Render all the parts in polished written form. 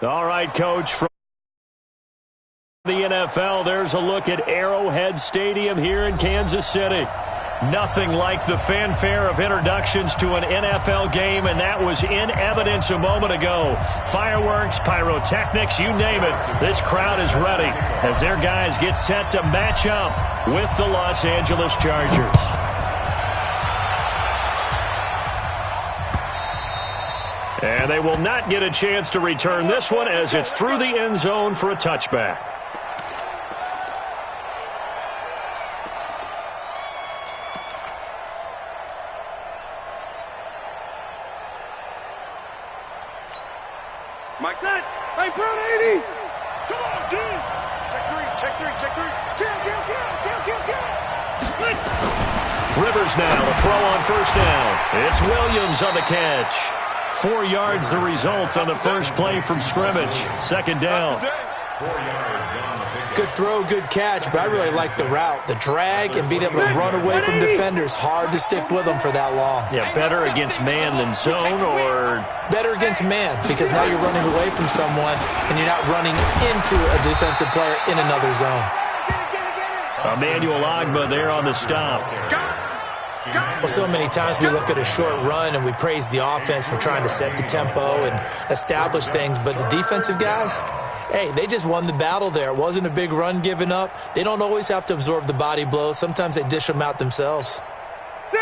All right, Coach, from the NFL, there's a look at Arrowhead Stadium here in Kansas City. Nothing like the fanfare of introductions to an NFL game, and that was in evidence a moment ago. Fireworks, pyrotechnics, you name it. This crowd is ready as their guys get set to match up with the Los Angeles Chargers. And they will not get a chance to return this one as it's through the end zone for a touchback. Mike, hey, Brown 80. Come on, dude. Check three. Kill. Rivers now, a throw on first down. It's Williams on the catch. 4 yards the result on the first play from scrimmage. Second down. 4 yards on the pickup. Good throw, good catch, but I really like the route. The drag and being able to run away from defenders. Hard to stick with them for that long. Yeah, better against man than zone, or better against man, because now you're running away from someone and you're not running into a defensive player in another zone. Emmanuel Ogbah there on the stop. Well, so many times we look at a short run and we praise the offense for trying to set the tempo and establish things, but the defensive guys, hey, they just won the battle there. It wasn't a big run given up. They don't always have to absorb the body blows. Sometimes they dish them out themselves.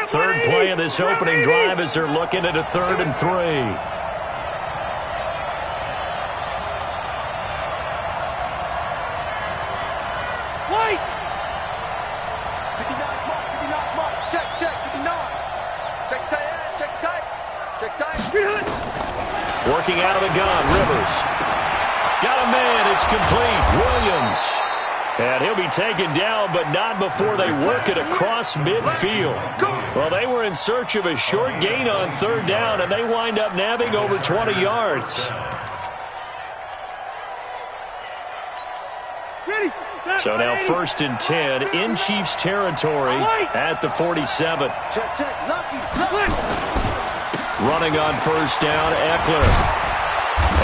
Third play of this opening drive as they're looking at a 3rd and 3. Working out of the gun, Rivers. Got a man, it's complete. Williams. And he'll be taken down, but not before they work it across midfield. Well, they were in search of a short gain on 3rd down, and they wind up nabbing over 20 yards. So now 1st and 10 in Chiefs territory at the 47. Running on first down, Eckler.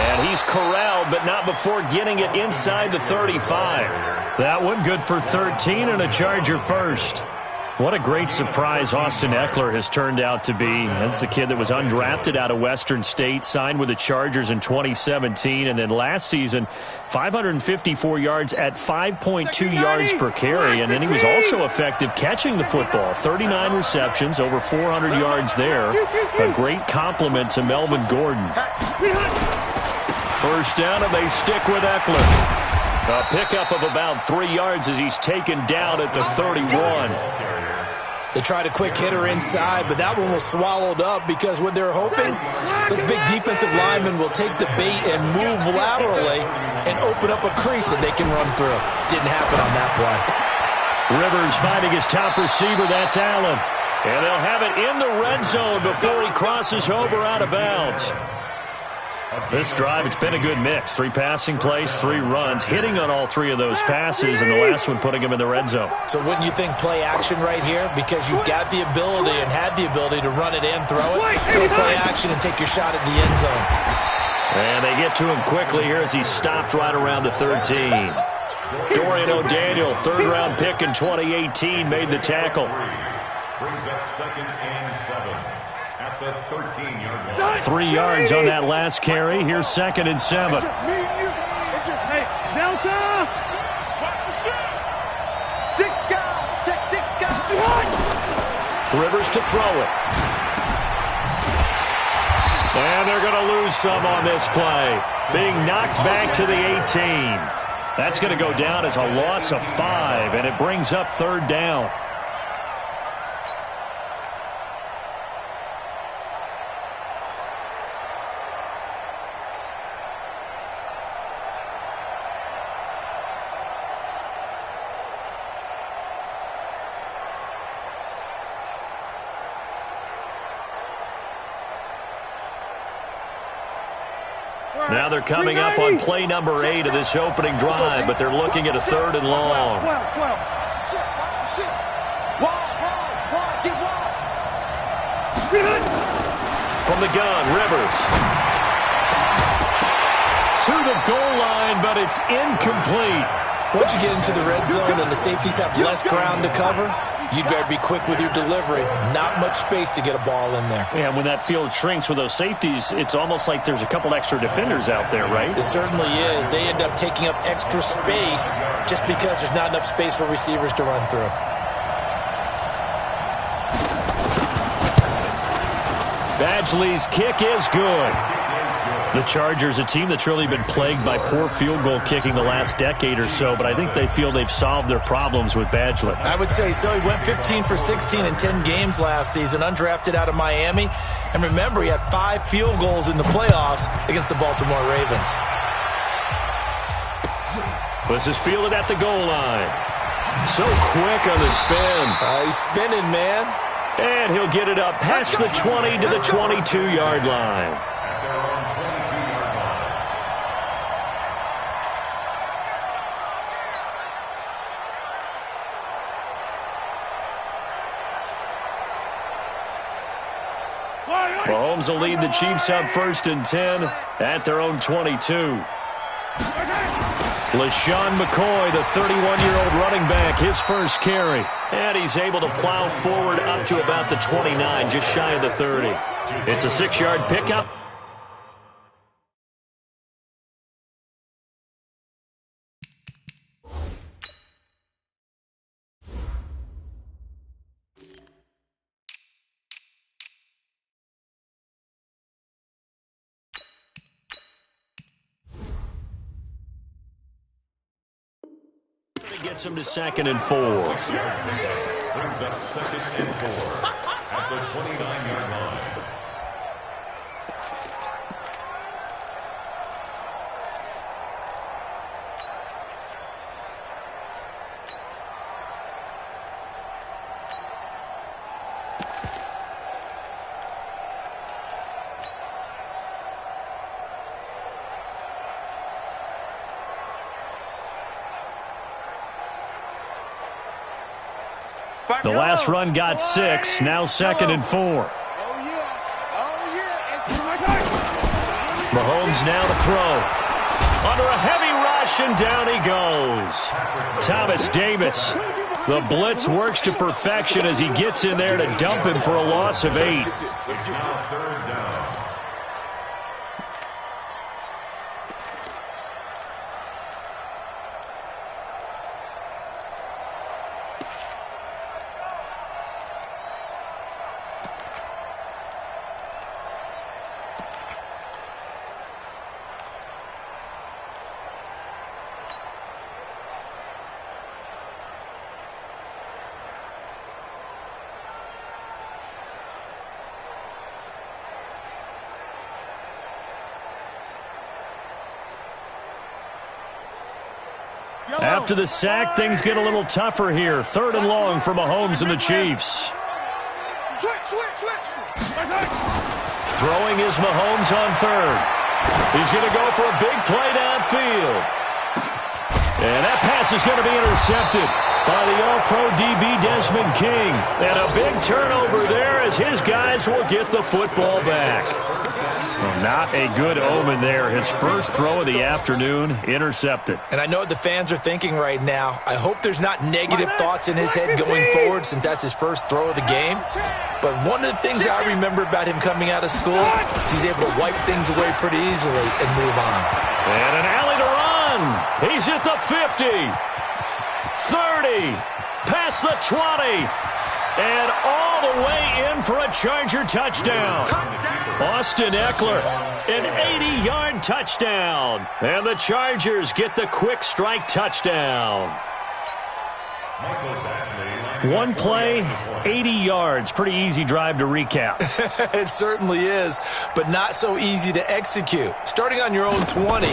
And he's corralled, but not before getting it inside the 35. That one good for 13 and a Charger first. What a great surprise Austin Eckler has turned out to be. That's the kid that was undrafted out of Western State, signed with the Chargers in 2017, and then last season, 554 yards at 5.2 yards per carry, and then he was also effective catching the football. 39 receptions, over 400 yards there. A great compliment to Melvin Gordon. First down, and they stick with Eckler. A pickup of about 3 yards as he's taken down at the 31. They tried a quick hitter inside, but that one was swallowed up because what they're hoping, those big defensive linemen will take the bait and move laterally and open up a crease that they can run through. Didn't happen on that play. Rivers finding his top receiver, that's Allen. And they'll have it in the red zone before he crosses over out of bounds. This drive, it's been a good mix. 3 passing plays, 3 runs, hitting on all 3 of those passes, and the last one putting him in the red zone. So wouldn't you think play action right here? Because you've got the ability and had the ability to run it and throw it. Go play action and take your shot at the end zone. And they get to him quickly here as he stopped right around the 13. Dorian O'Daniel, 3rd-round pick in 2018, made the tackle. Brings up 2nd and 7. At the 13-yard line. 3 yards on that last carry. Here's 2nd and 7. It's just me and you. It's just me. Delta. Stick down. Check stick down. Rivers to throw it. And they're going to lose some on this play. Being knocked back to the 18. That's going to go down as a loss of 5, and it brings up 3rd down. Now they're coming up on play number 8 of this opening drive, but they're looking at a 3rd and long. From the gun, Rivers. to the goal line, but it's incomplete. Once you get into the red zone and the safeties have less ground to cover, you'd better be quick with your delivery. Not much space to get a ball in there. Yeah, when that field shrinks with those safeties, it's almost like there's a couple extra defenders out there, right? It certainly is. They end up taking up extra space just because there's not enough space for receivers to run through. Badgley's kick is good. The Chargers, a team that's really been plagued by poor field goal kicking the last decade or so, but I think they feel they've solved their problems with Badgley. I would say so. He went 15 for 16 in 10 games last season, undrafted out of Miami. And remember, he had 5 field goals in the playoffs against the Baltimore Ravens. This is fielded at the goal line. So quick on the spin. He's spinning, man. And he'll get it up past the 20 to the 22-yard line. Mahomes will lead the Chiefs up 1st and 10 at their own 22. LaShawn McCoy, the 31-year-old running back, his first carry. And he's able to plow forward up to about the 29, just shy of the 30. It's a 6-yard pickup. Gets him to 2nd and 4. Brings up 2nd and 4 at the 29-yard line. The last run got 6, now 2nd and 4. Mahomes now to throw. Under a heavy rush, and down he goes. Thomas Davis. The blitz works to perfection as he gets in there to dump him for a loss of 8. It's now 3rd down. After the sack, things get a little tougher here. 3rd and long for Mahomes and the Chiefs. Throwing is Mahomes on 3rd. He's going to go for a big play downfield. And that pass is going to be intercepted by the All-Pro DB Desmond King. And a big turnover there as his guys will get the football back. Well, not a good omen there. His first throw of the afternoon intercepted. And I know what the fans are thinking right now. I hope there's not negative thoughts in his head going forward since that's his first throw of the game. But one of the things I remember about him coming out of school is he's able to wipe things away pretty easily and move on. And an alley to run. He's at the 50, 30, past the 20. And all the way in for a Charger touchdown. Austin Eckler, an 80-yard touchdown. And the Chargers get the quick strike touchdown. One play, 80 yards. Pretty easy drive to recap. It certainly is, but not so easy to execute. Starting on your own 20,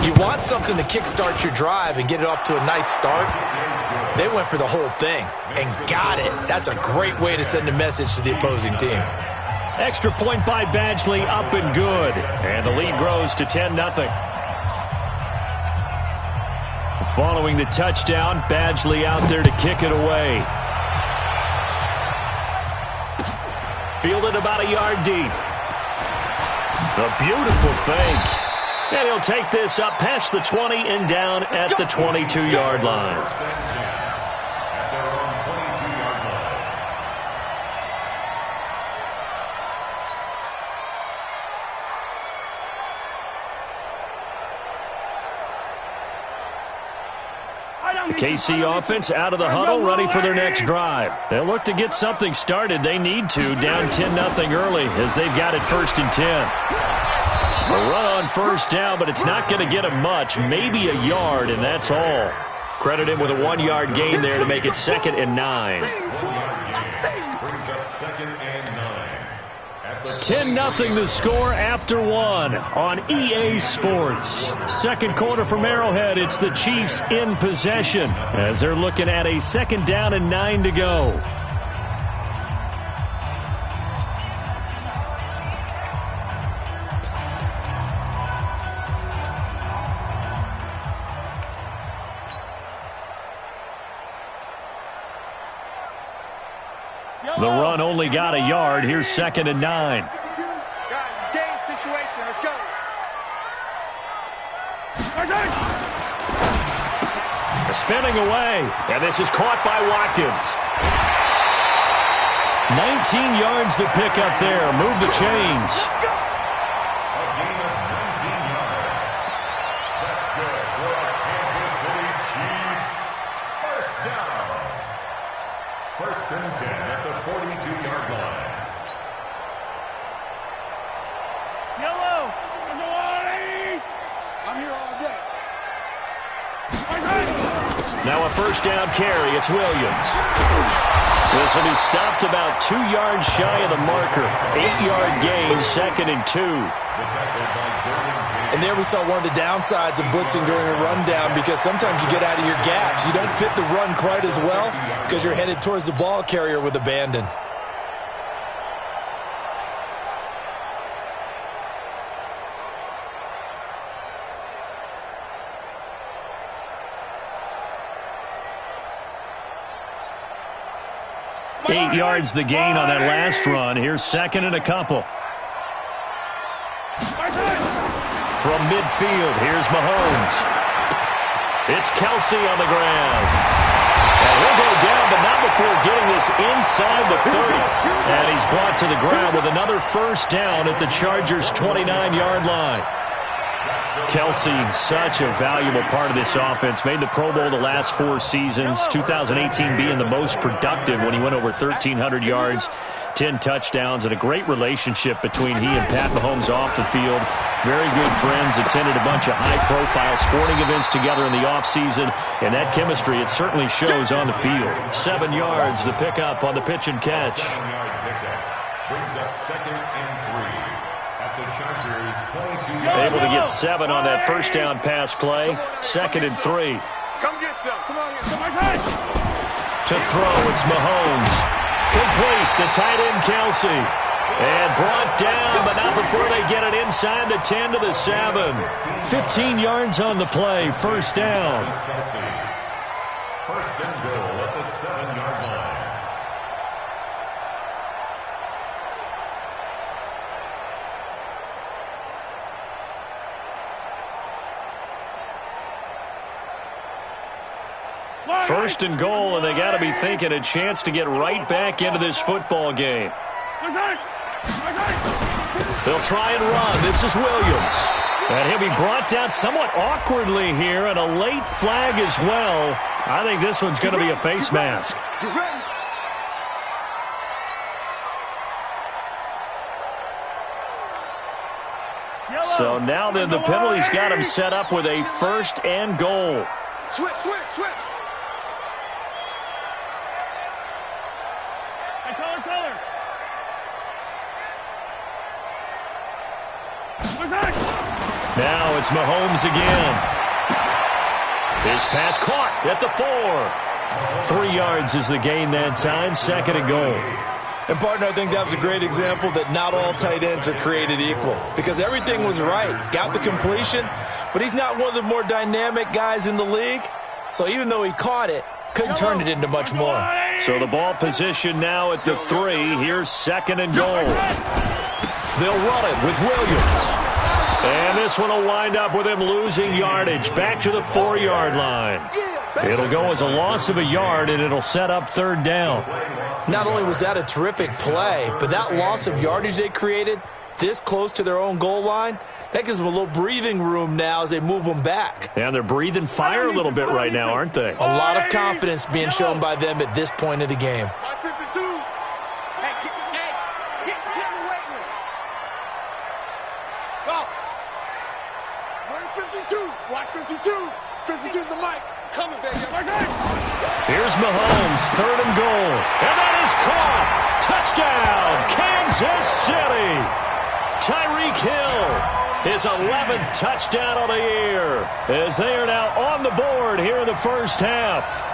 you want something to kickstart your drive and get it off to a nice start. They went for the whole thing and got it. That's a great way to send a message to the opposing team. Extra point by Badgley, up and good. And the lead grows to 10-0. Following the touchdown, Badgley out there to kick it away. Fielded about a yard deep. A beautiful fake. And he'll take this up past the 20 and down at the 22-yard line. The KC offense out of the huddle, ready for their next drive. They'll look to get something started. They need to, down 10-0 early as they've got it 1st and 10. A run on 1st down, but it's not going to get him much, maybe a yard, and that's all. Credit him with a 1-yard gain there to make it 2nd and 9. 10-0 the score after 1 on EA Sports. Second quarter from Arrowhead. It's the Chiefs in possession as they're looking at a 2nd down and 9 to go. The run only got a yard. Here's 2nd and 9. Guys, it's game situation. Let's go. Spinning away, and this is caught by Watkins. 19 yards to pick up there. Move the chains. A gain of 19 yards. That's good for our Kansas City Chiefs. 1st down. 1st and 10 at the 42-yard line. Yellow. There's a 180. I'm here all day. Now a 1st down carry. It's Williams. This will be stopped about 2 yards shy of the marker. 8-yard gain, 2nd and 2. And there we saw one of the downsides of blitzing during a rundown, because sometimes you get out of your gaps. You don't fit the run quite as well because you're headed towards the ball carrier with abandon. Eight yards the gain on that last run. Here's 2nd and a couple. From midfield, here's Mahomes. It's Kelsey on the ground. And he'll go down, but not before getting this inside the 30. And he's brought to the ground with another 1st down at the Chargers' 29-yard line. Kelsey, such a valuable part of this offense. Made the Pro Bowl the last 4 seasons. 2018 being the most productive when he went over 1,300 yards, 10 touchdowns, and a great relationship between he and Pat Mahomes off the field. Very good friends, attended a bunch of high-profile sporting events together in the offseason, and that chemistry, it certainly shows on the field. 7 yards, the pickup on the pitch and catch. 7-yard pickup brings up 2nd and 3 at the Chargers' 22-yard line. Able to get 7 on that 1st down pass play. 2nd and 3. Come get some. Come on here. Somebody's To throw, it's Mahomes. Complete, the tight end Kelsey. And brought down, but not before they get it inside the 10 to the 7. 15 yards on the play, 1st down. 1st and goal at the 7-yard line. First and goal, and they got to be thinking a chance to get right back into this football game. They'll try and run. This is Williams. And he'll be brought down somewhat awkwardly here, and a late flag as well. I think this one's going to be a face mask. So now then, the penalty's got him set up with a 1st and goal. Switch. Hey, color. Now it's Mahomes again. His pass caught at the 4. 3 yards is the gain that time, 2nd and goal. And, partner, I think that was a great example that not all tight ends are created equal, because everything was right. Got the completion, but he's not one of the more dynamic guys in the league. So even though he caught it, couldn't turn it into much more. So the ball position now at the 3. Here's 2nd and goal. They'll run it with Williams. And this one will wind up with him losing yardage back to the 4-yard line. It'll go as a loss of a yard, and it'll set up third down. Not only was that a terrific play, but that loss of yardage they created this close to their own goal line, that gives them a little breathing room now as they move them back. And they're breathing fire a little bit right now, aren't they? A lot of confidence being shown by them at this point of the game. Watch 52. 52's the mic. Coming, baby. Here's Mahomes, 3rd and goal. And that is caught. Touchdown, Kansas City. Tyreek Hill, his 11th touchdown of the year, as they are now on the board here in the first half.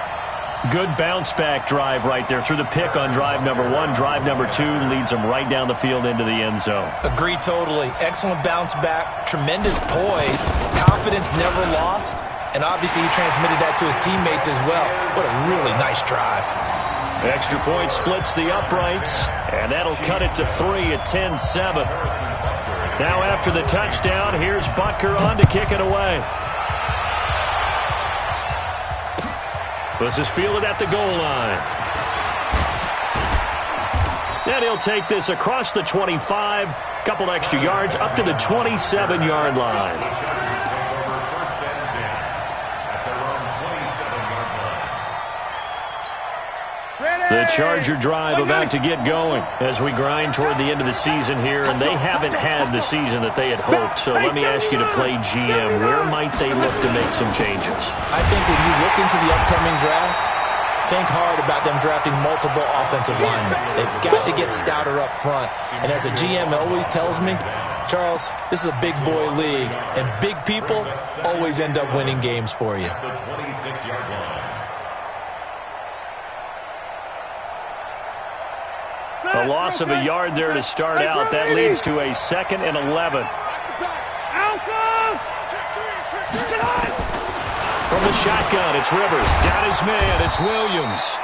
Good bounce-back drive right there through the pick on drive number 1. Drive number 2 leads them right down the field into the end zone. Agree totally. Excellent bounce-back, tremendous poise, confidence never lost, and obviously he transmitted that to his teammates as well. What a really nice drive. Extra point splits the uprights, and that'll cut it to 3 at 10-7. Now after the touchdown, here's Butker on to kick it away. This is fielded at the goal line. And he'll take this across the 25, couple extra yards, up to the 27-yard line. The Charger drive about to get going as we grind toward the end of the season here, and they haven't had the season that they had hoped. So let me ask you to play GM. Where might they look to make some changes? I think when you look into the upcoming draft, think hard about them drafting multiple offensive linemen. They've got to get stouter up front. And as a GM always tells me, Charles, this is a big boy league, and big people always end up winning games for you. The 26-yard line. A loss of a yard there to start out. That leads to a 2nd and 11. From the shotgun, it's Rivers. Got his man. It's Williams.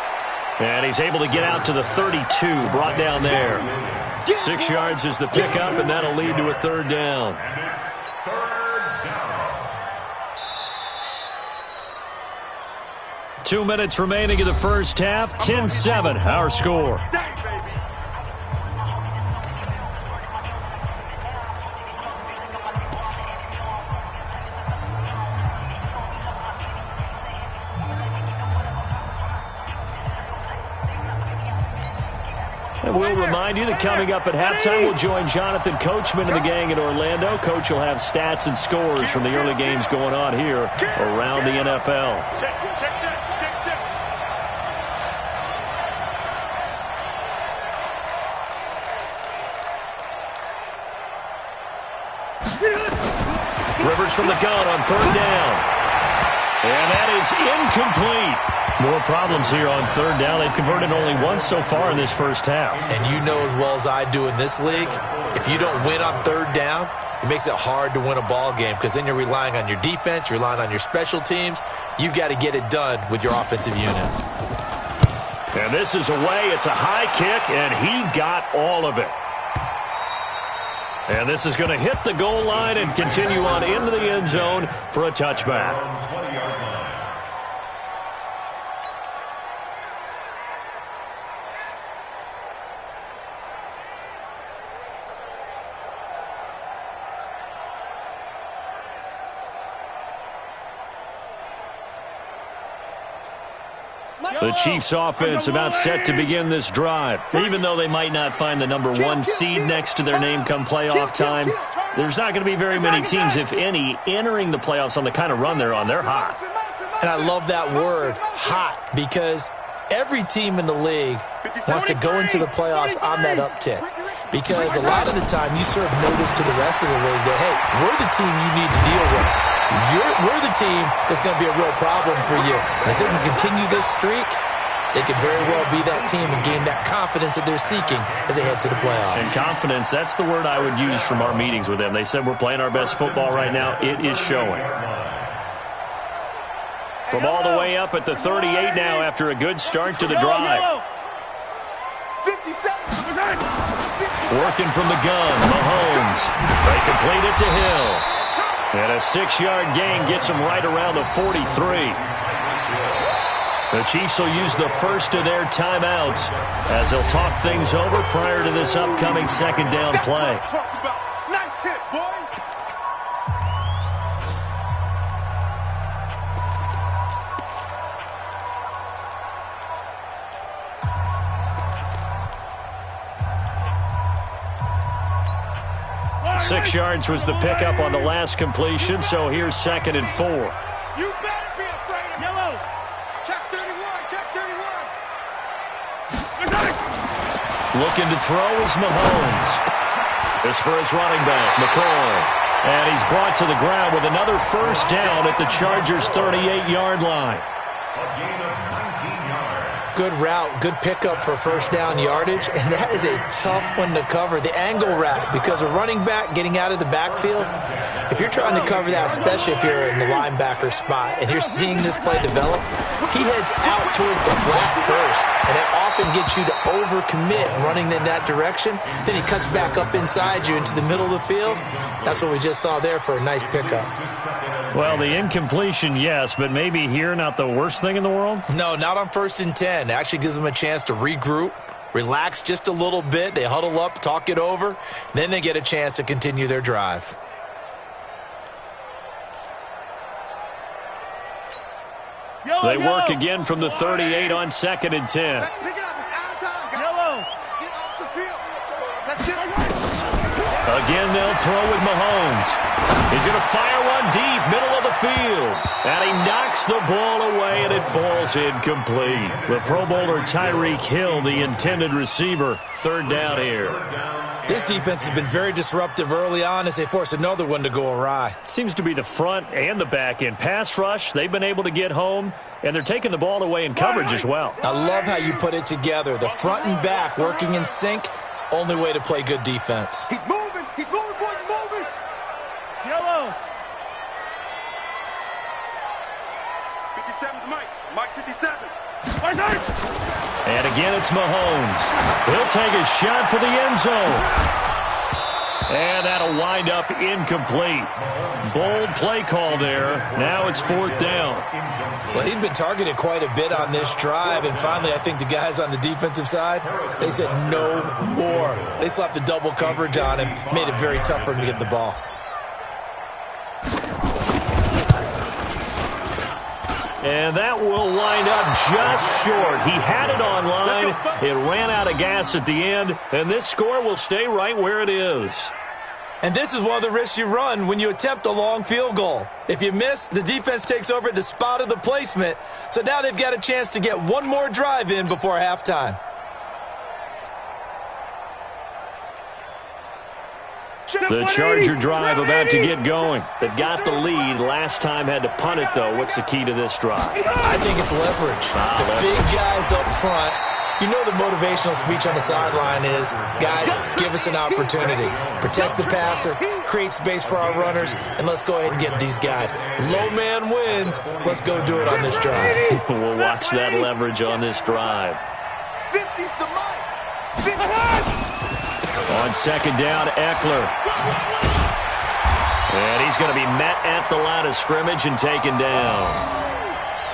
And he's able to get out to the 32, brought down there. 6 yards is the pickup, and that'll lead to a 3rd down. And it's 3rd down. 2 minutes remaining in the first half. 10-7, our score. And we'll remind you that coming up at halftime, we'll join Jonathan Coachman and the gang in Orlando. Coach will have stats and scores from the early games going on here around the NFL. Rivers from the gun on 3rd down. And that is incomplete. More problems here on 3rd down. They've converted only once so far in this first half. And you know as well as I do in this league, if you don't win on 3rd down, it makes it hard to win a ball game because then you're relying on your defense, you're relying on your special teams. You've got to get it done with your offensive unit. And this is away. It's a high kick, and he got all of it. And this is going to hit the goal line and continue on into the end zone for a touchback. 20-yard line. The Chiefs offense about set to begin this drive. Even though they might not find the number 1 seed next to their name come playoff time, there's not going to be very many teams, if any, entering the playoffs on the kind of run they're on. They're hot. And I love that word, hot, because every team in the league wants to go into the playoffs on that uptick. Because a lot of the time you serve notice to the rest of the league that, hey, we're the team you need to deal with. We're the team that's going to be a real problem for you. And if they can continue this streak, they could very well be that team and gain that confidence that they're seeking as they head to the playoffs. And confidence, that's the word I would use from our meetings with them. They said we're playing our best football right now. It is showing. From all the way up at the 38 now after a good start to the drive. 57. Working from the gun, Mahomes. They complete it to Hill. And a 6-yard gain gets them right around the 43. The Chiefs will use the first of their timeouts as they'll talk things over prior to this upcoming second down play. Nice hit, boy. 6 yards was the pickup on the last completion, so here's 2nd and 4. You better be afraid of yellow. Check 31, check 31. Looking to throw is Mahomes. This for his running back, McCoy. And he's brought to the ground with another first down at the Chargers' 38-yard line. A gain of 19 yards. Good route, good pickup for first down yardage, and that is a tough one to cover, the angle route, because a running back getting out of the backfield, if you're trying to cover that, especially if you're in the linebacker spot and you're seeing this play develop, he heads out towards the flat first, and that often gets you to overcommit running in that direction. Then he cuts back up inside you into the middle of the field. That's what we just saw there for a nice pickup. Well, the incompletion, yes, but maybe here not the worst thing in the world? No, not on 1st and 10. It actually gives them a chance to regroup, relax just a little bit. They huddle up, talk it over. Then they get a chance to continue their drive. They work again from the 38 on 2nd and 10. Let's pick it up. It's our time, guys. Yellow. Get off the field. Let's get it. Again, they'll throw with Mahomes. He's going to fire one deep, middle of the field. And he knocks the ball away, and it falls incomplete. The Pro Bowler Tyreek Hill, the intended receiver. 3rd down here. This defense has been very disruptive early on as they force another one to go awry. Seems to be the front and the back end. Pass rush, they've been able to get home, and they're taking the ball away in coverage as well. I love how you put it together. The front and back working in sync. Only way to play good defense. He's moving. He's moving, boys. He's moving. Yellow. 57's Mike. Mike 57. And again, it's Mahomes. He'll take a shot for the end zone. And that'll wind up incomplete. Bold play call there. Now it's 4th down. Well, he'd been targeted quite a bit on this drive, and finally I think the guys on the defensive side, they said no more. They slapped the double coverage on him, made it very tough for him to get the ball. And that will wind up just short. He had it on line. It ran out of gas at the end, and this score will stay right where it is. And this is one of the risks you run when you attempt a long field goal. If you miss, the defense takes over at the spot of the placement. So now they've got a chance to get one more drive in before halftime. The Charger drive about to get going. They've got the lead. Last time had to punt it, though. What's the key to this drive? I think it's leverage. The big guys up front. You know the motivational speech on the sideline is, guys, give us an opportunity. Protect the passer, create space for our runners, and let's go ahead and get these guys. Low man wins. Let's go do it on this drive. We'll watch that leverage on this drive. 50's the Mike. 50. On 2nd down, Eckler. And he's going to be met at the line of scrimmage and taken down.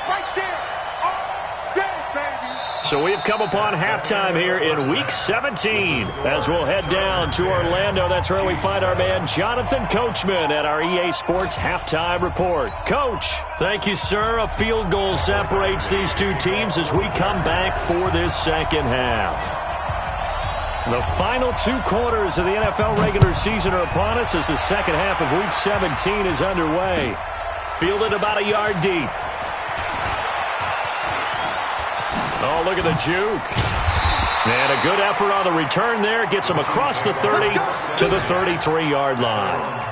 Right there. All day, baby. So we've come upon halftime here in Week 17. As we'll head down to Orlando, that's where we find our man Jonathan Coachman at our EA Sports Halftime Report. Coach, thank you, sir. A field goal separates these two teams as we come back for this second half. The final 2 quarters of the NFL regular season are upon us as the second half of Week 17 is underway. Fielded about a yard deep. Oh, look at the juke. And a good effort on the return there. Gets him across the 30 to the 33-yard line.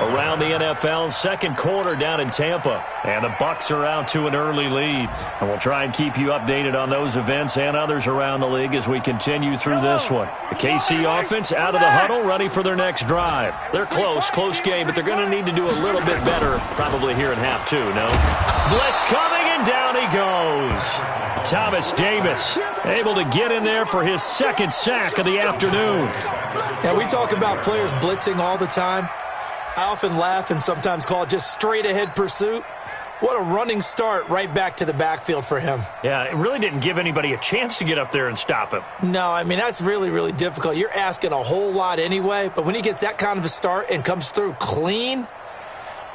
Around the NFL, second quarter down in Tampa. And the Bucs are out to an early lead. And we'll try and keep you updated on those events and others around the league as we continue through this one. The KC offense out of the huddle, ready for their next drive. They're close game, but they're going to need to do a little bit better probably here in half 2, no? Blitz coming, and And down he goes. Thomas Davis able to get in there for his second sack of the afternoon. Now, we talk about players blitzing all the time. I often laugh and sometimes call it just straight-ahead pursuit. What a running start right back to the backfield for him. Yeah, it really didn't give anybody a chance to get up there and stop him. No, I mean, that's really, really difficult. You're asking a whole lot anyway, but when he gets that kind of a start and comes through clean,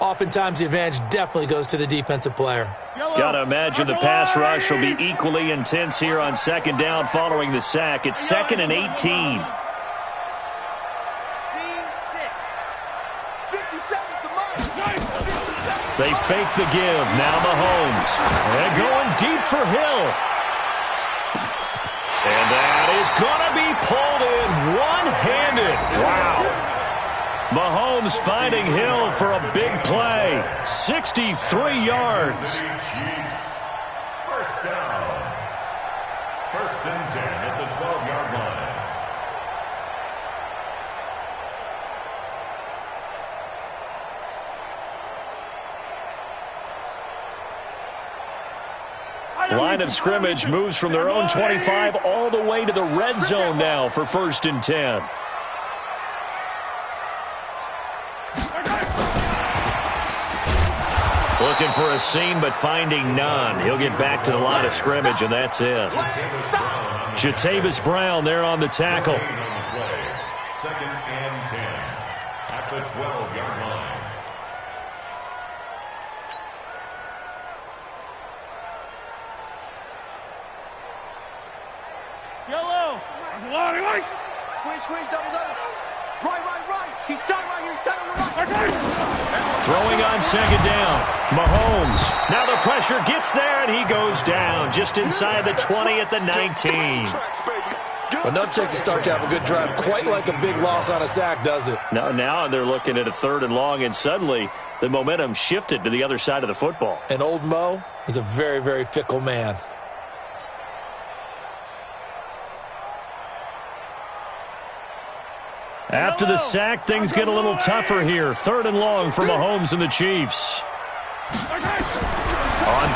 oftentimes the advantage definitely goes to the defensive player. Got to imagine the pass rush will be equally intense here on second down following the sack. It's 2nd and 18. They fake the give. Now Mahomes. And going deep for Hill. And that is going to be pulled in one-handed. Wow. Mahomes finding Hill for a big play. 63 yards. First down. 1st and 10 at the 12-yard line. Line of scrimmage moves from their own 25 all the way to the red zone now for 1st and 10. Looking for a seam, but finding none. He'll get back to the line of scrimmage, and that's it. Jatavis Brown there on the tackle. 2nd and 10 at the 12-yard line. Yellow. Squeeze, double. Right. He's tight right here. He's tight on the right. Throwing on second down. Mahomes. Now the pressure gets there, and he goes down just inside the 20 at the 19. But no checks to start to have a good drive. Quite like a big loss on a sack, does it? No, now they're looking at a 3rd and long, and suddenly the momentum shifted to the other side of the football. And old Mo is a very, very fickle man. After the sack, things get a little tougher here. 3rd and long for Mahomes and the Chiefs. On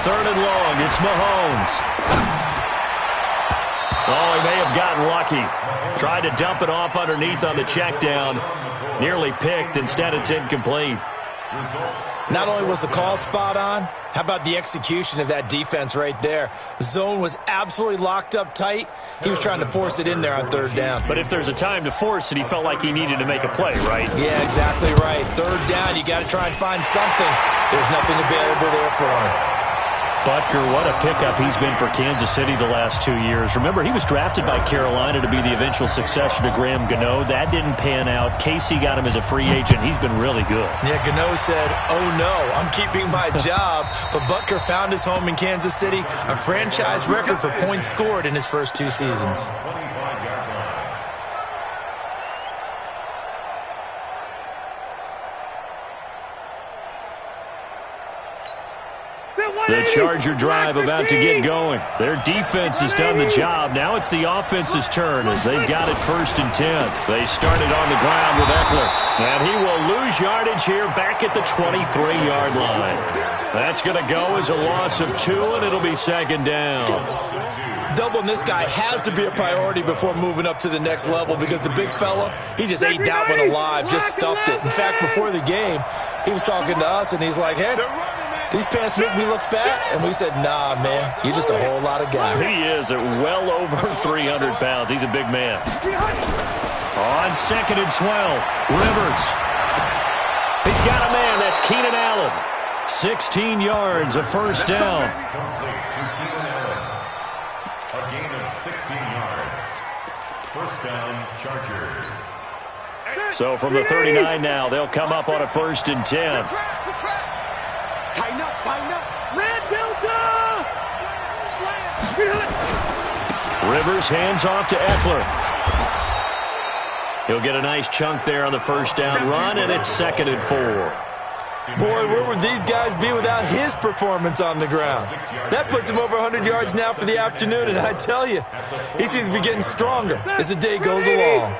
3rd and long, it's Mahomes. Oh, he may have gotten lucky. Tried to dump it off underneath on the check down. Nearly picked. Instead, it's incomplete. Not only was the call spot on, how about the execution of that defense right there? The zone was absolutely locked up tight. He was trying to force it in there on 3rd down. But if there's a time to force it, he felt like he needed to make a play, right? Yeah, exactly right. 3rd down, you got to try and find something. There's nothing available there for him. Butker, what a pickup he's been for Kansas City the last 2 years. Remember, he was drafted by Carolina to be the eventual successor to Graham Gano. That didn't pan out. Casey got him as a free agent. He's been really good. Yeah, Gano said, oh no, I'm keeping my job. But Butker found his home in Kansas City, a franchise record for points scored in his first 2 seasons. The Charger drive about to get going. Their defense has done the job. Now it's the offense's turn as they've got it 1st and 10. They started on the ground with Eckler. And he will lose yardage here back at the 23-yard line. That's going to go as a loss of 2, and it'll be 2nd down. Doubling this guy has to be a priority before moving up to the next level because the big fella, he just ate that one alive, just stuffed it. In fact, before the game, he was talking to us, and he's like, hey, these pants make me look fat. And we said, nah, man, you're just a whole lot of guy. He is at well over 300 pounds. He's a big man. On 2nd and 12, Rivers. He's got a man. That's Keenan Allen. 16 yards, a 1st down. A gain of 16 yards. 1st down, Chargers. So from the 39 now, they'll come up on a 1st and 10. Tighten up. Red Delta! Rivers hands off to Eckler. He'll get a nice chunk there on the 1st down run, and it's 2nd and 4. Boy, where would these guys be without his performance on the ground? That puts him over 100 yards now for the afternoon, and I tell you, he seems to be getting stronger as the day goes along.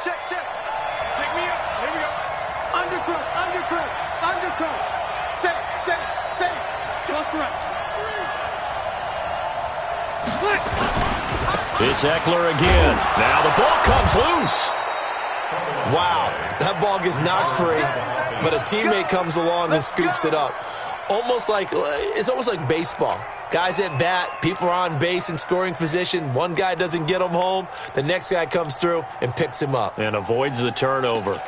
Check. Pick me up. Here we go. Undercrush. Say. Just right. It's Eckler again. Now the ball comes loose. Wow, that ball gets knocked free, but a teammate comes along and scoops it up. It's almost like baseball. Guys at bat, people are on base in scoring position. One guy doesn't get him home. The next guy comes through and picks him up. And avoids the turnover.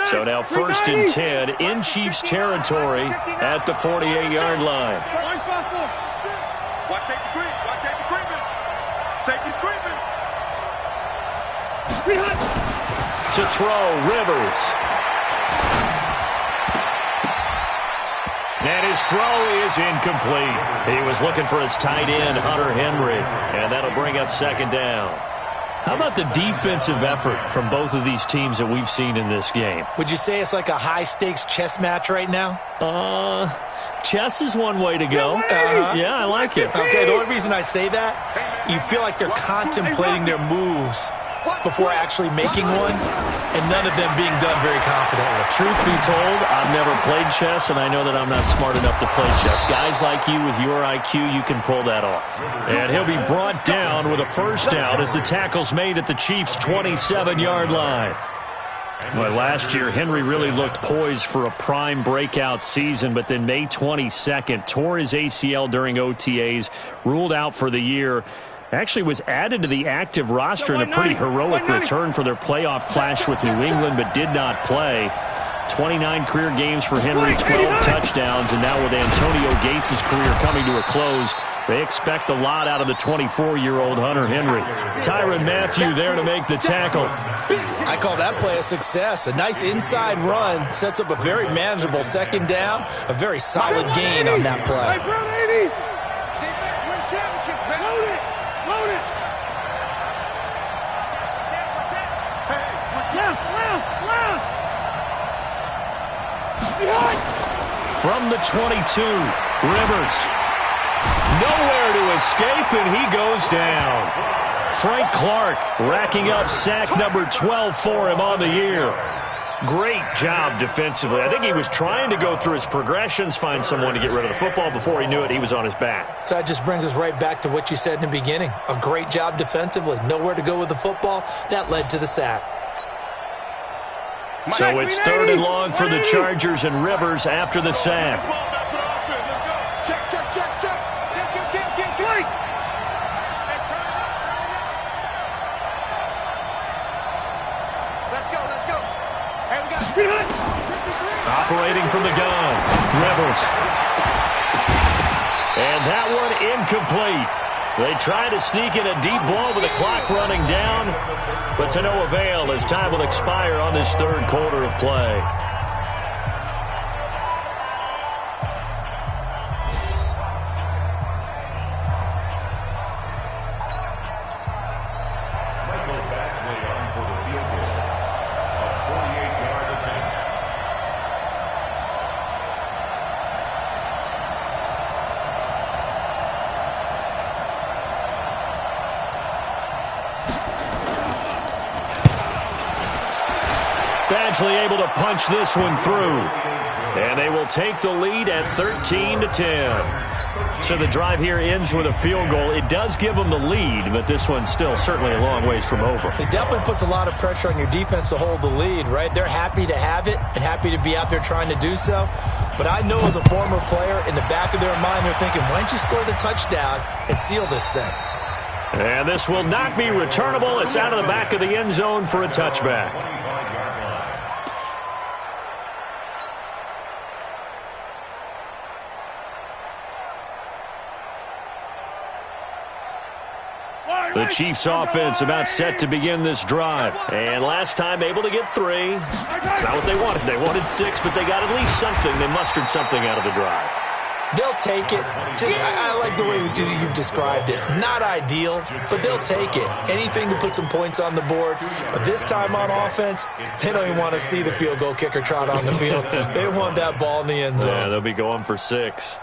So now 1st and 10 in Chiefs territory at the 48-yard line. Watch safety creep. Watch safety creeping. Safety's creeping. To throw, Rivers. And his throw is incomplete. He was looking for his tight end, Hunter Henry, and that'll bring up 2nd down. How about the defensive effort from both of these teams that we've seen in this game? Would you say it's like a high-stakes chess match right now? Chess is one way to go. Yeah, I like it. Okay, the only reason I say that, you feel like they're contemplating their moves before actually making one, and none of them being done very confidently. Truth be told, I've never played chess, and I know that I'm not smart enough to play chess. Guys like you with your IQ, you can pull that off. And he'll be brought down with a 1st down as the tackle's made at the Chiefs' 27-yard line. Well, last year, Henry really looked poised for a prime breakout season, but then May 22nd, tore his ACL during OTAs, ruled out for the year. Actually was added to the active roster in a pretty heroic return for their playoff clash with New England, but did not play. 29 career games for Henry, 12 touchdowns, and now with Antonio Gates' career coming to a close, they expect a lot out of the 24-year-old Hunter Henry. Tyrann Mathieu there to make the tackle. I call that play a success. A nice inside run sets up a very manageable 2nd down, a very solid gain on that play. From the 22, Rivers. Nowhere to escape, and he goes down. Frank Clark racking up sack number 12 for him on the year. Great job defensively. I think he was trying to go through his progressions, find someone to get rid of the football. Before he knew it, he was on his back. So that just brings us right back to what you said in the beginning. A great job defensively. Nowhere to go with the football. That led to the sack. So it's 3rd and long for the Chargers, and Rivers after the sack. Check. Let's go. Hey, we got Operating from the gun, Rivers. And that one incomplete. They try to sneak in a deep ball with the clock running down, but to no avail as time will expire on this 3rd quarter of play. Badgley able to punch this one through. And they will take the lead at 13-10. So the drive here ends with a field goal. It does give them the lead, but this one's still certainly a long ways from over. It definitely puts a lot of pressure on your defense to hold the lead, right? They're happy to have it and happy to be out there trying to do so. But I know as a former player, in the back of their mind, they're thinking, why don't you score the touchdown and seal this thing? And this will not be returnable. It's out of the back of the end zone for a touchback. The Chiefs offense about set to begin this drive. And last time able to get 3. That's not what they wanted. They wanted 6, but they got at least something. They mustered something out of the drive. They'll take it. I like the way you've described it. Not ideal, but they'll take it. Anything to put some points on the board. But this time on offense, they don't even want to see the field goal kicker trot on the field. They want that ball in the end zone. Yeah, they'll be going for 6.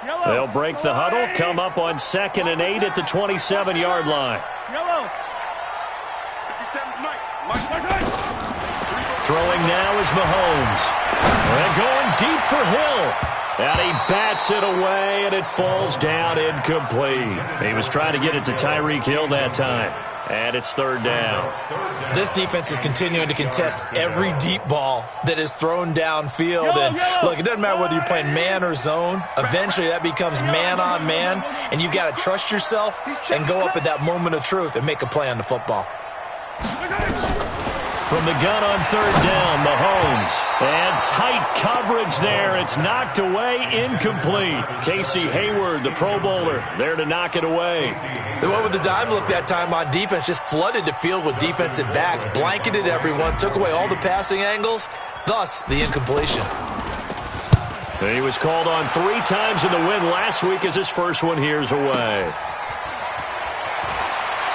They'll break the huddle, come up on 2nd and 8 at the 27-yard line. Throwing now is Mahomes. And going deep for Hill. And he bats it away, and it falls down incomplete. He was trying to get it to Tyreek Hill that time. And it's 3rd down. This defense is continuing to contest every deep ball that is thrown downfield. And look, it doesn't matter whether you're playing man or zone. Eventually that becomes man on man, and you've got to trust yourself and go up at that moment of truth and make a play on the football. From the gun on 3rd down, Mahomes. And tight coverage there. It's knocked away, incomplete. Casey Hayward, the Pro Bowler, there to knock it away. They went with the dime look that time on defense, just flooded the field with defensive backs, blanketed everyone, took away all the passing angles, thus the incompletion. He was called on 3 times in the win last week as his first one here's away.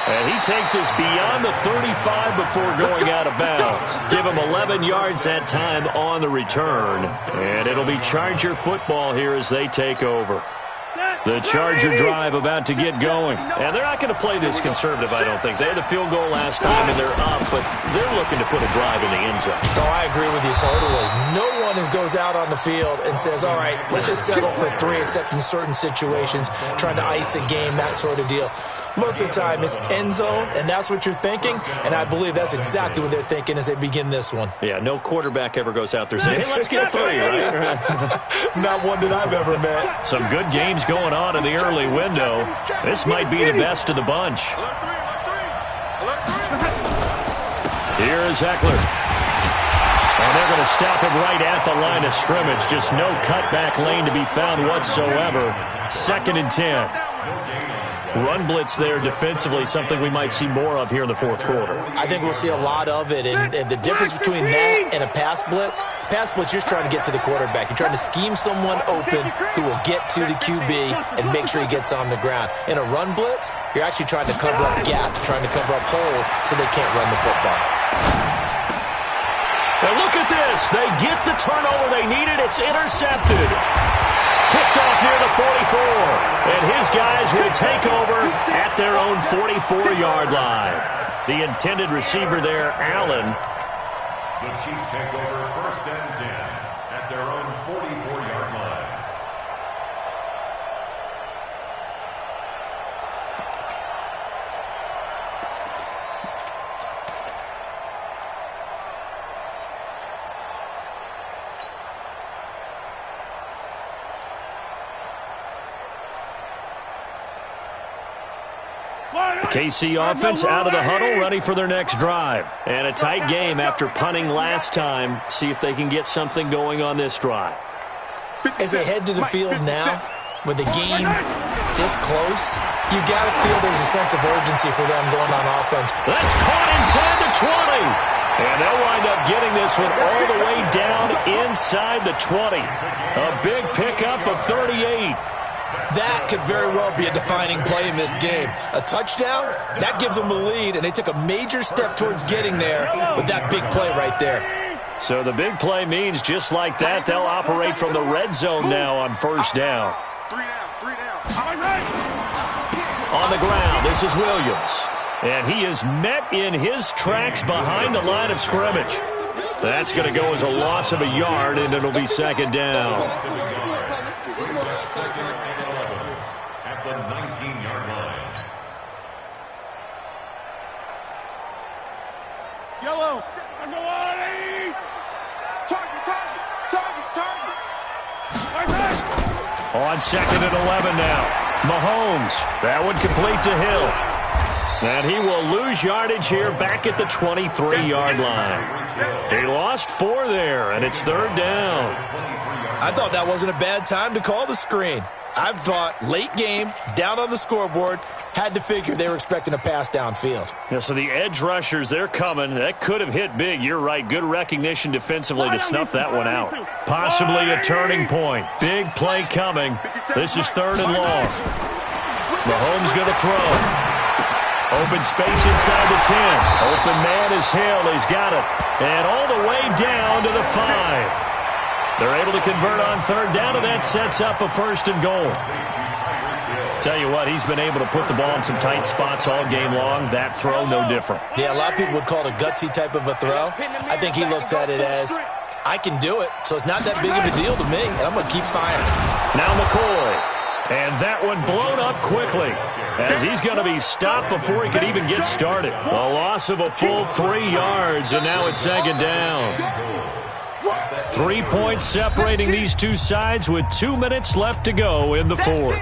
And he takes us beyond the 35 before going out of bounds. Give him 11 yards that time on the return. And it'll be Charger football here as they take over. The Charger drive about to get going. And they're not going to play this conservative, I don't think. They had a field goal last time, and they're up, but they're looking to put a drive in the end zone. Oh, I agree with you totally. No one goes out on the field and says, all right, let's just settle for 3, except in certain situations, trying to ice a game, that sort of deal. Most of the time, it's end zone, and that's what you're thinking, and I believe that's exactly what they're thinking as they begin this one. Yeah, no quarterback ever goes out there saying, hey, let's get 3, right? Not one that I've ever met. Some good games going on in the early window. This might be the best of the bunch. Here is Eckler. And they're going to stop him right at the line of scrimmage. Just no cutback lane to be found whatsoever. 2nd and 10. Run blitz there defensively, something we might see more of here in the 4th quarter. I think we'll see a lot of it, and the difference between that and a pass blitz, you're just trying to get to the quarterback. You're trying to scheme someone open who will get to the QB and make sure he gets on the ground. In a run blitz, you're actually trying to cover up gaps, trying to cover up holes so they can't run the football. Now look at this. They get the turnover they needed. It's intercepted. Picked off near the 44. And his guys will take over at their own 44-yard line. The intended receiver there, Allen. The Chiefs take over 1st and 10 at their own 44-yard line. The KC offense out of the huddle, ready for their next drive. And a tight game after punting last time. See if they can get something going on this drive. As they head to the field now, with the game this close, you got to feel there's a sense of urgency for them going on offense. That's caught inside the 20. And they'll wind up getting this one all the way down inside the 20. A big pickup of 38. That could very well be a defining play in this game. A touchdown, that gives them a lead, and they took a major step towards getting there with that big play right there. So the big play means just like that, they'll operate from the red zone now on 1st down. 3 down. On the ground, this is Williams. And he is met in his tracks behind the line of scrimmage. That's going to go as a loss of a yard, and it'll be 2nd down. At the 19-yard line. Yellow. Target. On 2nd and 11 now. Mahomes. That one complete to Hill. And he will lose yardage here back at the 23-yard line. He lost 4 there, and it's 3rd down. I thought that wasn't a bad time to call the screen. I thought late game, down on the scoreboard, had to figure they were expecting a pass downfield. Yeah, so the edge rushers, they're coming. That could have hit big. You're right. Good recognition defensively to snuff that one out. Possibly a turning point. Big play coming. This is 3rd and long. Mahomes going to throw. Open space inside the 10. Open man is Hill. He's got it. And all the way down to the 5. They're able to convert on third down, and that sets up a first and goal. Tell you what, he's been able to put the ball in some tight spots all game long. That throw, no different. Yeah, a lot of people would call it a gutsy type of a throw. I think he looks at it as, I can do it, so it's not that big of a deal to me, and I'm going to keep firing. Now McCoy. And that one blown up quickly as he's going to be stopped before he could even get started. A loss of a full 3 yards, and now it's second down. 3 points separating these two sides with 2 minutes left to go in the fourth.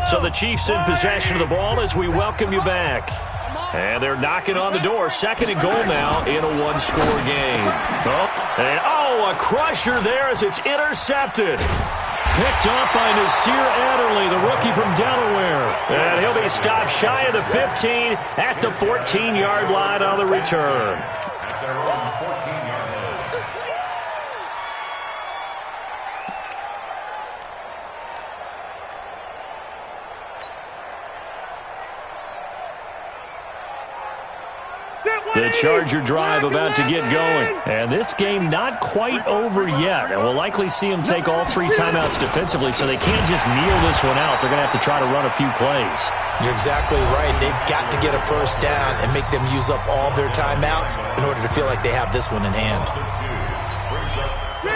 So the Chiefs in possession of the ball as we welcome you back. And they're knocking on the door. Second and goal now in a one-score game. A crusher there as it's intercepted. Picked up by Nasir Adderley, the rookie from Delaware. And he'll be stopped shy of the 15 at the 14-yard line on the return. At their own 14-yard line. The Charger drive about to get going. And this game not quite over yet. And we'll likely see them take all 3 timeouts defensively, so they can't just kneel this one out. They're going to have to try to run a few plays. You're exactly right. They've got to get a first down and make them use up all their timeouts in order to feel like they have this one in hand.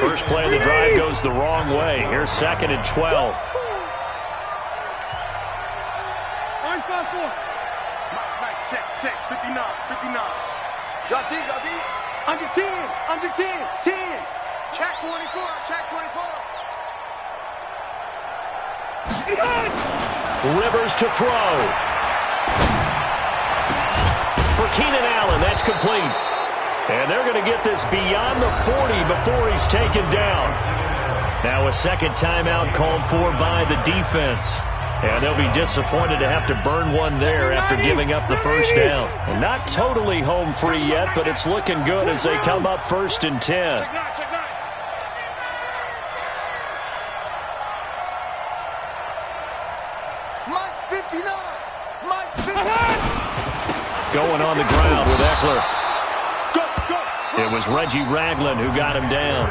First play of the drive goes the wrong way. Here's second and 12. Check, 59. Drop deep. Under 10, 10. Check 24. Rivers to throw. For Keenan Allen, that's complete. And they're going to get this beyond the 40 before he's taken down. Now a second timeout called for by the defense. And they'll be disappointed to have to burn one there after giving up the first down. And not totally home free yet, but it's looking good as they come up first and 10. Mike 59. Going on the ground with Eckler. It was Reggie Ragland who got him down.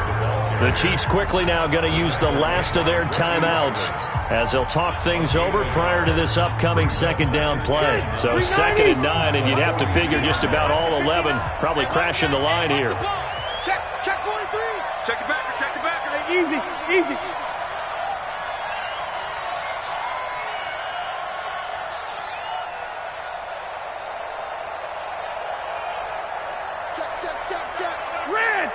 The Chiefs quickly now going to use the last of their timeouts as they'll talk things over prior to this upcoming second down play. So second and 9, and you'd have to figure just about all 11 probably crashing the line here. Check 43. Check it back. Easy. Check. Red.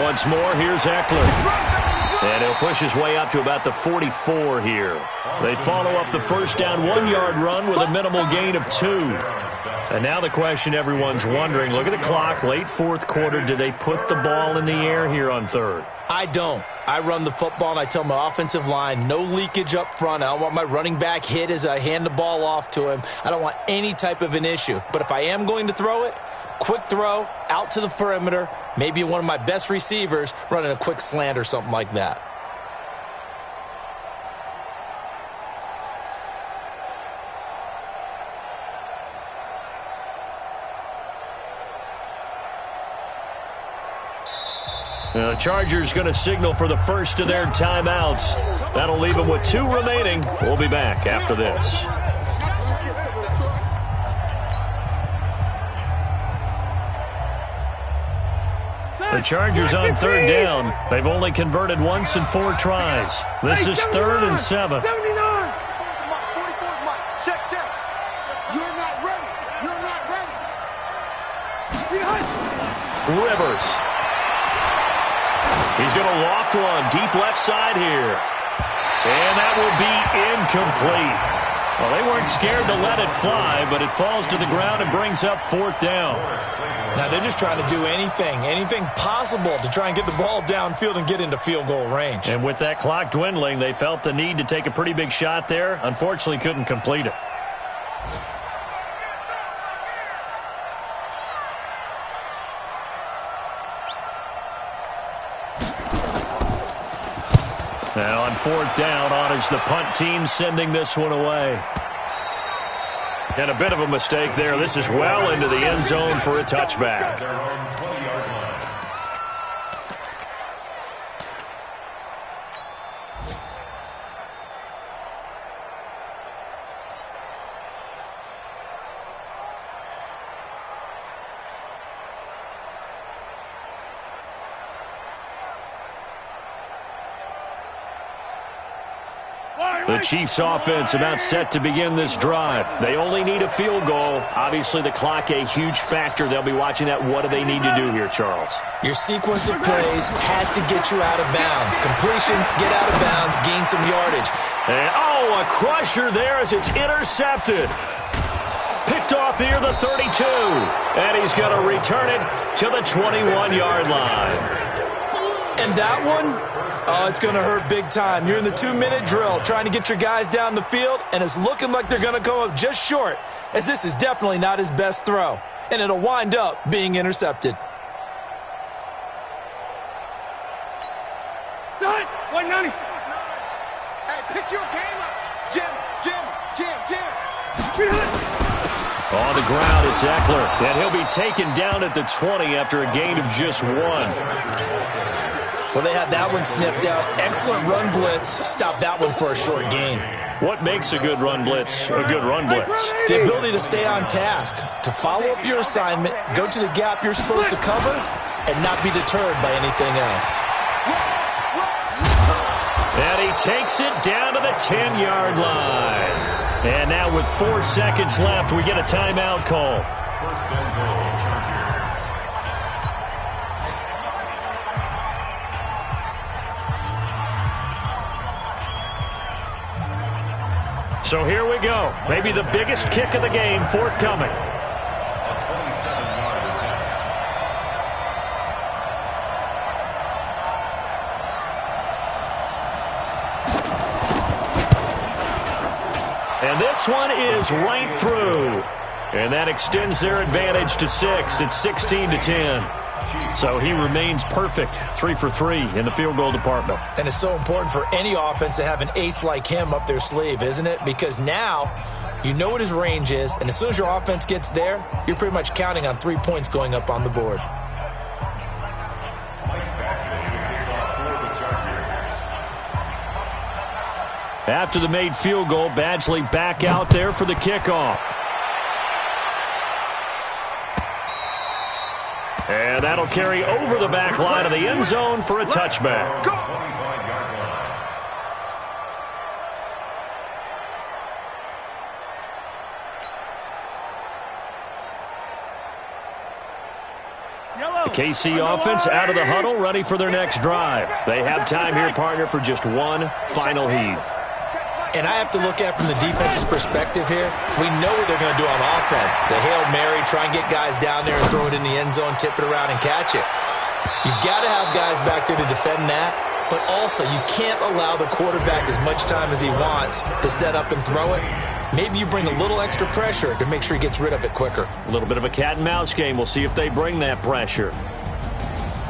Once more, here's Eckler. And he'll push his way up to about the 44 here. They follow up the first down 1-yard run with a minimal gain of 2. And now the question everyone's wondering, look at the clock, late fourth quarter, do they put the ball in the air here on third? I don't. I run the football, and I tell my offensive line, no leakage up front. I don't want my running back hit as I hand the ball off to him. I don't want any type of an issue. But if I am going to throw it, quick throw, out to the perimeter, maybe one of my best receivers running a quick slant or something like that. The Chargers going to signal for the first of their timeouts. That'll leave them with 2 remaining. We'll be back after this. The Chargers on third down. They've only converted once in 4 tries. This is 3rd and 7. 44's Mike. Check. You're not ready. Rivers. He's going to loft one deep left side here. And that will be incomplete. Well, they weren't scared to let it fly, but it falls to the ground and brings up 4th down. Now they're just trying to do anything possible to try and get the ball downfield and get into field goal range. And with that clock dwindling, they felt the need to take a pretty big shot there. Unfortunately, couldn't complete it. Now on 4th down, on is the punt team sending this one away. And a bit of a mistake there. This is well into the end zone for a touchback. The Chiefs offense about set to begin this drive. They only need a field goal. Obviously, the clock a huge factor. They'll be watching that. What do they need to do here, Charles? Your sequence of plays has to get you out of bounds. Completions, get out of bounds, gain some yardage. And, a crusher there as it's intercepted. Picked off here, the 32. And he's going to return it to the 21-yard line. And that one, it's going to hurt big time. You're in the 2-minute drill trying to get your guys down the field, and it's looking like they're going to come up just short, as this is definitely not his best throw, and it'll wind up being intercepted. Done. 190. Hey, pick your game up. Jim. On the ground, it's Eckler, and he'll be taken down at the 20 after a gain of just 1. Well, they had that one sniffed out. Excellent run blitz. Stop that one for a short gain. What makes a good run blitz a good run blitz? The ability to stay on task, to follow up your assignment, go to the gap you're supposed to cover, and not be deterred by anything else. And he takes it down to the 10-yard line. And now with 4 seconds left, we get a timeout call. First and goal, Chargers. So here we go. Maybe the biggest kick of the game forthcoming. A 27-yard attempt. And this one is right through. And that extends their advantage to 6. It's 16-10. So he remains perfect, 3 for 3 in the field goal department. And it's so important for any offense to have an ace like him up their sleeve, isn't it? Because now you know what his range is, and as soon as your offense gets there, you're pretty much counting on 3 points going up on the board. After the made field goal, Badgley back out there for the kickoff. And that'll carry over the back line of the end zone for a touchback. The KC offense out of the huddle, ready for their next drive. They have time here, partner, for just one final heave. And I have to look at it from the defense's perspective here. We know what they're going to do on offense. The Hail Mary, try and get guys down there and throw it in the end zone, tip it around and catch it. You've got to have guys back there to defend that, but also you can't allow the quarterback as much time as he wants to set up and throw it. Maybe you bring a little extra pressure to make sure he gets rid of it quicker. A little bit of a cat and mouse game. We'll see if they bring that pressure.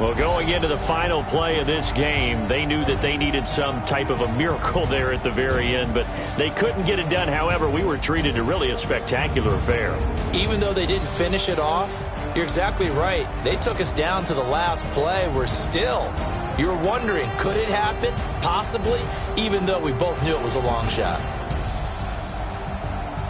Well, going into the final play of this game, they knew that they needed some type of a miracle there at the very end, but they couldn't get it done. However, we were treated to really a spectacular affair. Even though they didn't finish it off, you're exactly right. They took us down to the last play. You were wondering, could it happen? Possibly, even though we both knew it was a long shot.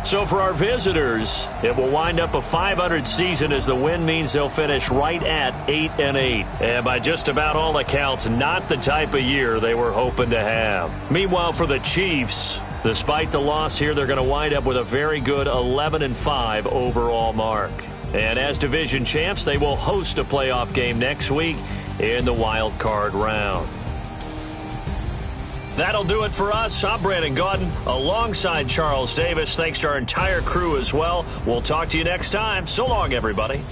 So for our visitors, it will wind up a 500 season as the win means they'll finish right at 8-8. And by just about all accounts, not the type of year they were hoping to have. Meanwhile, for the Chiefs, despite the loss here, they're going to wind up with a very good 11-5 overall mark. And as division champs, they will host a playoff game next week in the wild card round. That'll do it for us. I'm Brandon Gaudin alongside Charles Davis. Thanks to our entire crew as well. We'll talk to you next time. So long, everybody.